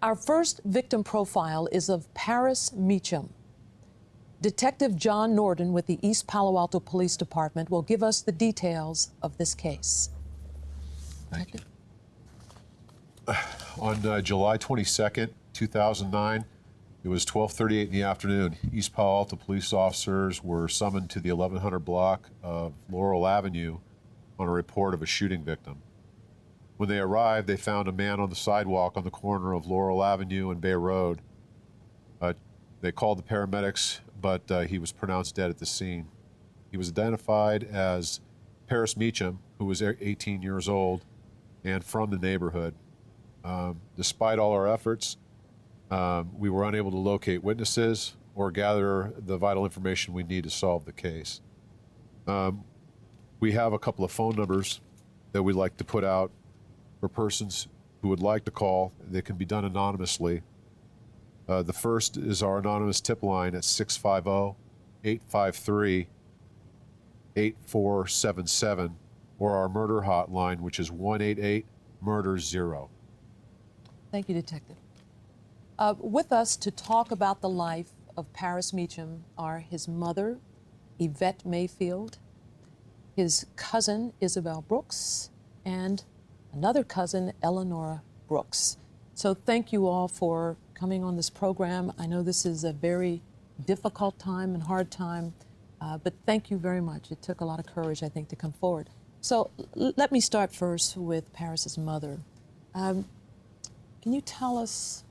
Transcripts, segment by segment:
Our first victim profile is of Paris Meacham. Detective John Norden with the East Palo Alto Police Department will give us the details of this case. Thank you. On July 22nd, 2009, it was 12:38 in the afternoon. East Palo Alto police officers were summoned to the 1100 block of Laurel Avenue on a report of a shooting victim. When they arrived, they found a man on the sidewalk on the corner of Laurel Avenue and Bay Road. They called the paramedics, but he was pronounced dead at the scene. He was identified as Paris Meacham, who was 18 years old and from the neighborhood. Despite all our efforts, we were unable to locate witnesses or gather the vital information we need to solve the case. We have a couple of phone numbers that we'd like to put out for persons who would like to call. They can be done anonymously. The first is our anonymous tip line at 650-853-8477, or our murder hotline, which is 188-MURDER-0. Thank you, Detective. With us to talk about the life of Paris Meacham are his mother, Yvette Mayfield, his cousin, Isabel Brooks, and another cousin, Eleanora Brooks. So thank you all for coming on this program. I know this is a very difficult time and hard time, but thank you very much. It took a lot of courage, I think, to come forward. So let me start first with Paris's mother. Can you tell us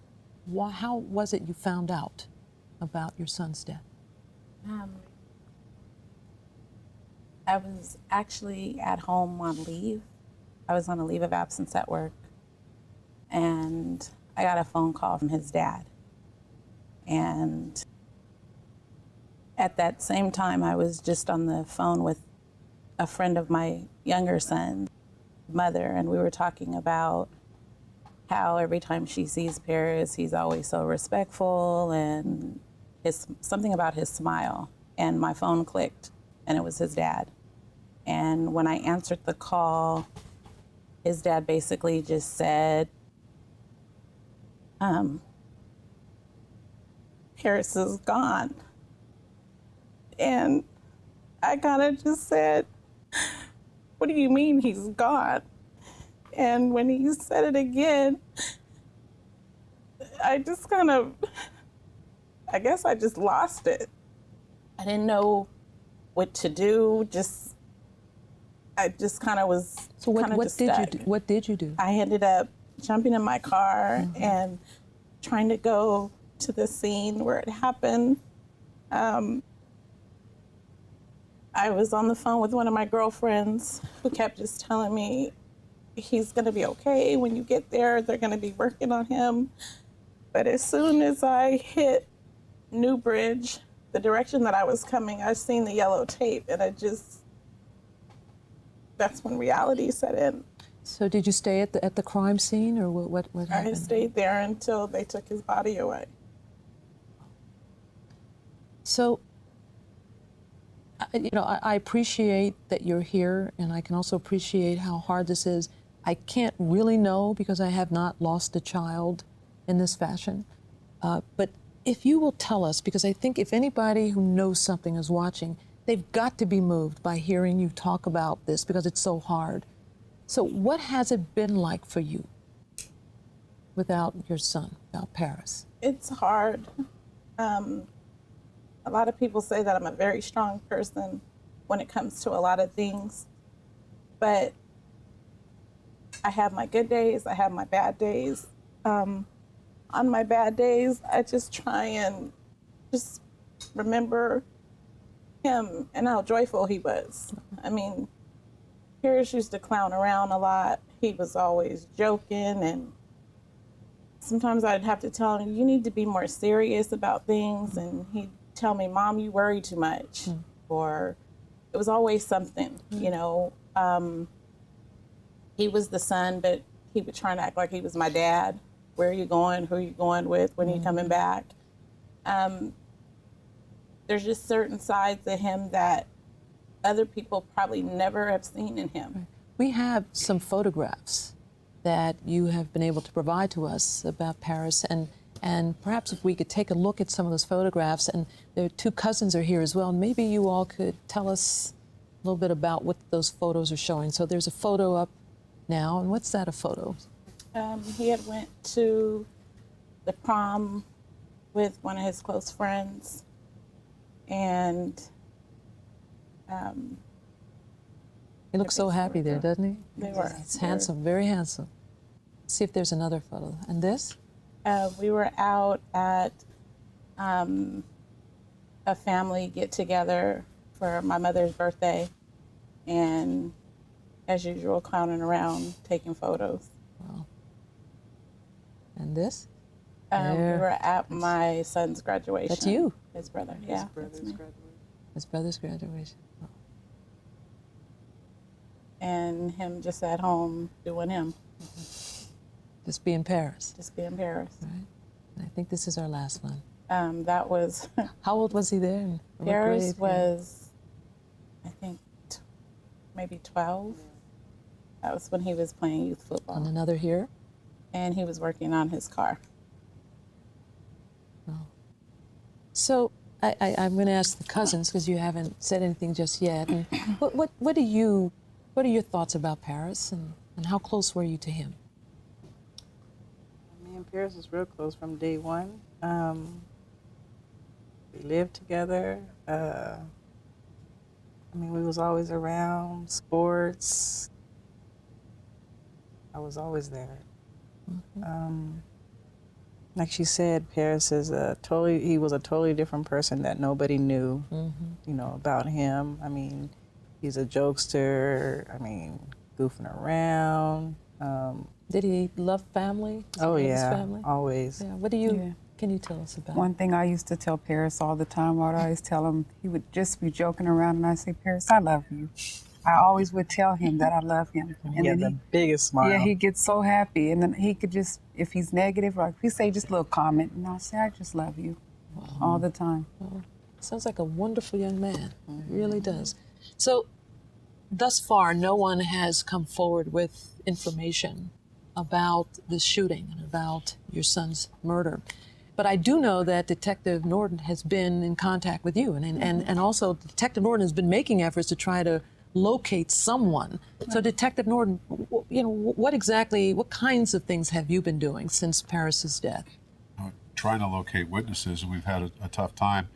how was it you found out about your son's death? I was actually at home on leave. I was on a leave of absence at work, and I got a phone call from his dad. And at that same time, I was just on the phone with a friend of my younger son's mother, and we were talking about how every time she sees Paris, he's always so respectful, and something about his smile. And my phone clicked, and it was his dad. And when I answered the call, his dad basically just said, Paris is gone. And I kind of just said, what do you mean he's gone? And when he said it again, I just I guess I just lost it. I didn't know what to do. I just kind of was. So what did you do? I ended up jumping in my car and trying to go to the scene where it happened. I was on the phone with one of my girlfriends who kept just telling me, he's gonna be okay when you get there, they're gonna be working on him. But as soon as I hit Newbridge, the direction that I was coming, I seen the yellow tape, and that's when reality set in. So did you stay at the crime scene, or what happened? I stayed there until they took his body away. So, I appreciate that you're here, and I can also appreciate how hard this is. I can't really know because I have not lost a child in this fashion. But if you will tell us, because I think if anybody who knows something is watching, they've got to be moved by hearing you talk about this because it's so hard. So what has it been like for you without your son, without Paris? It's hard. A lot of people say that I'm a very strong person when it comes to a lot of things, but I have my good days, I have my bad days. On my bad days, I just try and just remember him and how joyful he was. I mean, Paris used to clown around a lot. He was always joking, and sometimes I'd have to tell him, you need to be more serious about things, and he'd tell me, Mom, you worry too much. Or it was always something, He was the son, but he would try to act like he was my dad. Where are you going? Who are you going with? When are you coming back? There's just certain sides of him that other people probably never have seen in him. We have some photographs that you have been able to provide to us about Paris, and perhaps if we could take a look at some of those photographs, and their two cousins are here as well, and maybe you all could tell us a little bit about what those photos are showing. So there's a photo up now, and what's that a photo? He had went to the prom with one of his close friends, and He looks so happy there, doesn't he? they were. He's handsome, very handsome. Let's see if there's another photo. And this? We were out at a family get-together for my mother's birthday, and as usual, clowning around, taking photos. Wow. And this? We There. were at my son's graduation. That's you. His brother, yeah. That's me. His brother's graduation. Wow. And him just at home doing him, Just be in Paris, just being Paris. right? And I think this is our last one. That was, How old was he there? And what Paris grade? was, I think, maybe 12. That was when he was playing youth And football. another here. And he was working on his car. So I'm going to ask the cousins, because you haven't said anything just yet. And what are your thoughts about Paris, and how close were you to him? Me and Paris was real close from day one. We lived together. We was always around, sports. I was always there. Like she said, Paris is he was a totally different person that nobody knew, about him. He's a jokester, goofing around. Did he love family? Did Oh he love his yeah, family? always. Yeah. What can you tell us about? One thing I used to tell Paris all the time, I'd always tell him, he would just be joking around, and I'd say, Paris, I love you. I always would tell him that I love him. And Yeah, then the biggest smile. yeah, he gets so happy. And then he could just, if he's negative, or if he say just a little comment, and I'll say, I just love you all the time. Sounds like a wonderful young man. It really does. So, thus far, no one has come forward with information about the shooting and about your son's murder. But I do know that Detective Norton has been in contact with you, and also Detective Norton has been making efforts to try to locate someone. So, Detective Norton, what kinds of things have you been doing since Paris's death? Trying to locate witnesses, and we've had a tough time.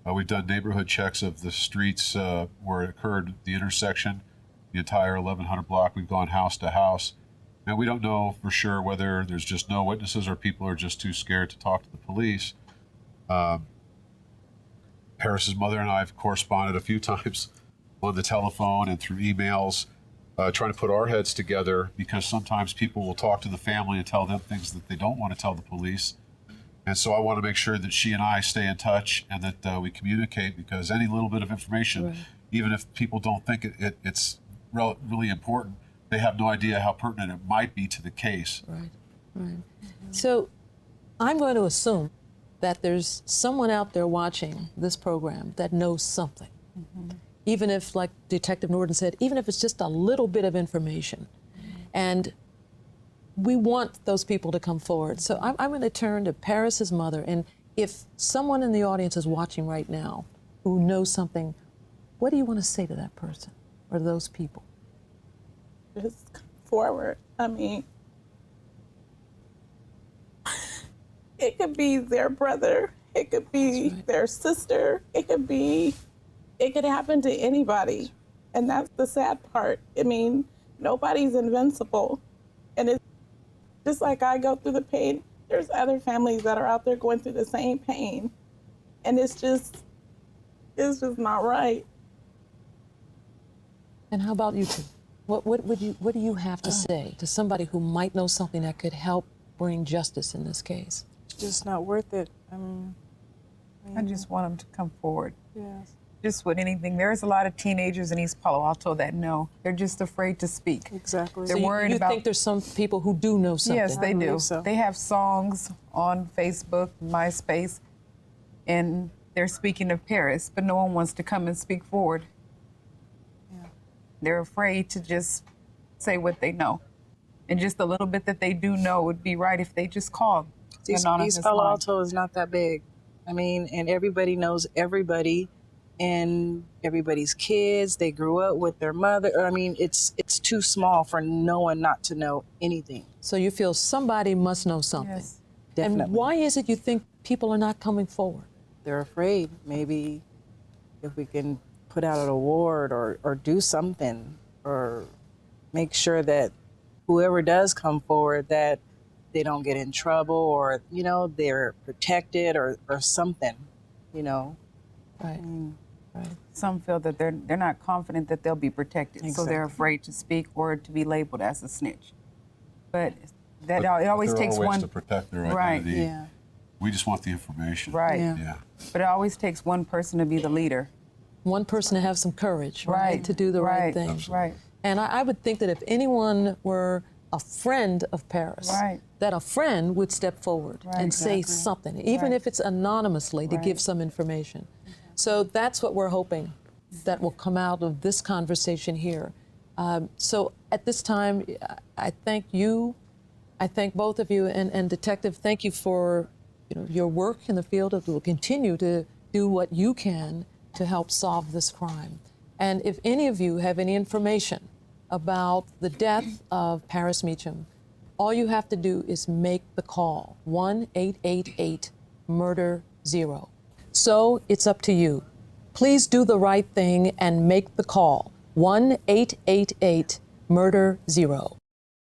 We've done neighborhood checks of the streets where it occurred, the intersection, the entire 1100 block. We've gone house to house. And we don't know for sure whether there's just no witnesses or people are just too scared to talk to the police. Paris's mother and I have corresponded a few times on the telephone and through emails, trying to put our heads together, because sometimes people will talk to the family and tell them things that they don't want to tell the police. And so I want to make sure that she and I stay in touch and that we communicate, because any little bit of information, Right. even if people don't think it's really important, they have no idea how pertinent it might be to the case. Right. So, I'm going to assume that there's someone out there watching this program that knows something. Even if, like Detective Norton said, even if it's just a little bit of information. And we want those people to come forward. So I'm going to turn to Paris's mother, and if someone in the audience is watching right now who knows something, what do you want to say to that person or those people? Just come forward. It could be their brother. It could be their sister. It could happen to anybody. And that's the sad part. Nobody's invincible. And it's just like I go through the pain, there's other families that are out there going through the same pain. And it's just not right. And how about you two? What do you have to say to somebody who might know something that could help bring justice in this case? It's just not worth it. I just want him to come forward. Yes. Just with anything. There's a lot of teenagers in East Palo Alto that know. They're just afraid to speak. Exactly. They're So worried you about. think there's some people who do know something? Yes, they I do. believe so. They have songs on Facebook, MySpace, and they're speaking of Paris, but no one wants to come and speak forward. Yeah. They're afraid to just say what they know. And just the little bit that they do know would be right if they just called. East Palo Alto is not that big. I mean, and everybody knows everybody and everybody's kids. They grew up with their mother. I mean, it's too small for no one not to know anything. So you feel somebody must know something. Yes. Definitely. And why is it you think people are not coming forward? They're afraid. Maybe if we can put out an award or do something or make sure that whoever does come forward, that they don't get in trouble or, you know, they're protected or something, you know. Right. Right. Some feel that they're not confident that they'll be protected, so they're Exactly. afraid to speak or to be labeled as a snitch. But But it always there takes are ways one. to protect their Right. identity. Yeah. We just want the information. Right. Yeah. Yeah. But it always takes one person to be the leader. One person to have some courage, right? To do the right thing. Absolutely. Right. And I would think that if anyone were a friend of Paris, Right. that a friend would step forward Right. and say Exactly. something, even Right. if it's anonymously, to give Right. some information. So that's what we're hoping that will come out of this conversation here. So at this time, I thank you. I thank both of you. And Detective, thank you for your work in the field. It will continue to do what you can to help solve this crime. And if any of you have any information about the death of Paris Meacham, all you have to do is make the call, 1-888-MURDER-0. So it's up to you. Please do the right thing and make the call, 1-888-MURDER-0.